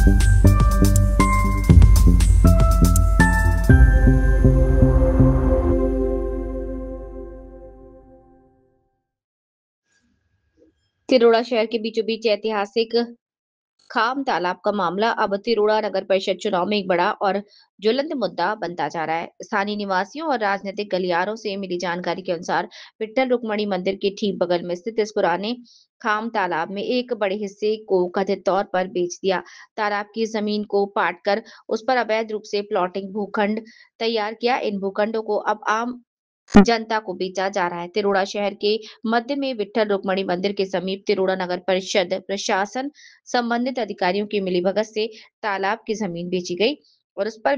तिरोड़ा शहर के बीचों बीच ऐतिहासिक खाम तालाब का मामला अब तिरोड़ा नगर परिषद चुनाव में एक बड़ा और ज्वलंत मुद्दा बनता जा रहा है। स्थानीय निवासियों और राजनीतिक गलियारों से मिली जानकारी के अनुसार विट्ठल रुक्मणी मंदिर के ठीक बगल में स्थित इस पुराने खाम तालाब में एक बड़े हिस्से को कथित तौर पर बेच दिया। तालाब की जमीन को पाट कर उस पर अवैध रूप से प्लॉटिंग भूखंड तैयार किया। इन भूखंडों को अब आम जनता को बेचा जा रहा है। तिरोड़ा शहर के मध्य में विट्ठल रुक्मणी मंदिर के समीप तिरोड़ा नगर परिषद प्रशासन संबंधित अधिकारियों की मिलीभगत से तालाब की जमीन बेची गई और उस पर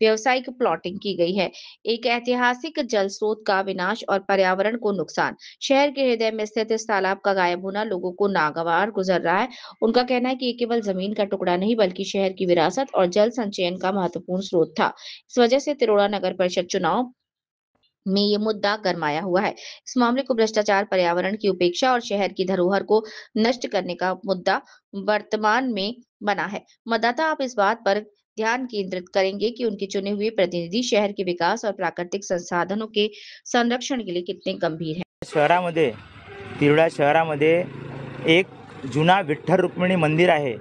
व्यावसायिक प्लॉटिंग की गई है। एक ऐतिहासिक जल स्रोत का विनाश और पर्यावरण को नुकसान। शहर के हृदय में स्थित इस तालाब का गायब होना लोगों को नागवार गुजर रहा है। उनका कहना है कि ये केवल जमीन का टुकड़ा नहीं बल्कि शहर की विरासत और जल संचयन का महत्वपूर्ण स्रोत था। इस वजह से तिरोड़ा नगर परिषद चुनाव में ये मुद्दा गरमाया हुआ है। इस मामले को भ्रष्टाचार, पर्यावरण की उपेक्षा और शहर की धरोहर को नष्ट करने का मुद्दा वर्तमान में बना है। मतदाता आप इस बात पर ध्यान केंद्रित करेंगे कि उनके चुने हुए प्रतिनिधि शहर के विकास और प्राकृतिक संसाधनों के संरक्षण के लिए कितने गंभीर हैं। शहरामध्ये तिरोडा शहरामध्ये एक जुना विठ्ठल रुक्मिणी मंदिर आहे।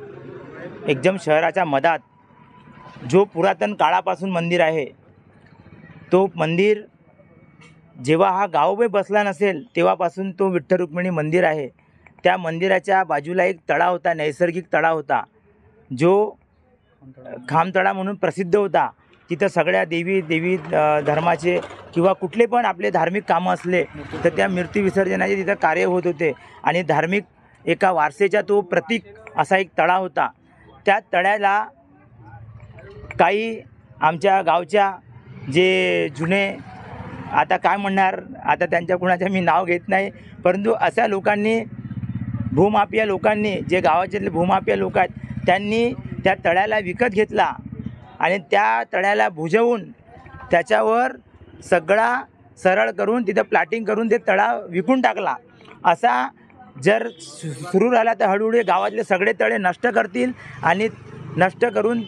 एकदम शहराच्या मधात जो पुरातन काळापासून मंदिर आहे, तो मंदिर जेव्हा हा गावोबे बसला नसेल तेव्हापासून तो विठ्ठल रुक्मिणी मंदिर आहे। त्या मंदिराच्या बाजूला एक तळा होता, नैसर्गिक तळा होता, जो खामतळा म्हणून प्रसिद्ध होता। तिथं सगळ्या देवी धर्माचे किंवा कुठले पण आपले धार्मिक कामं असले तर त्या मूर्ती विसर्जनाचे तिथं कार्य होत होते आणि धार्मिक एका वारसेचा तो प्रतीक असा एक तळा होता। त्या तळ्याला काही आमच्या गावच्या जे जुने आता काय म्हणणार, आता त्यांच्या कुणाचं मी नाव घेत नाही, परंतु अशा लोकांनी भूमाफिया लोकांनी जे गावाचे भूमाफिया लोक आहेत त्यांनी त्या तळ्याला विकत घेतला आणि त्या तळ्याला बुजवून त्याच्यावर सगळा सरळ करून तिथं प्लॅटिंग करून ते तळा विकून टाकला। असा जर सुरू राहिला तर हळूहळू गावातले सगळे तळे नष्ट करतील आणि नष्ट करून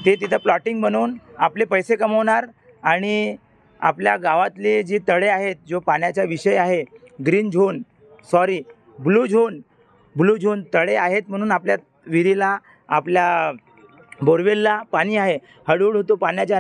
ते तिथं प्लॉटिंग बनवून आपले पैसे कमवणार आणि आपल्या गावातले जे तळे आहेत, जो पाण्याचा विषय आहे, ब्लू झोन तळे आहेत म्हणून आपल्या विहिरीला, आपल्या बोरवेलला पाणी आहे। हळूहळू तो पाण्याच्या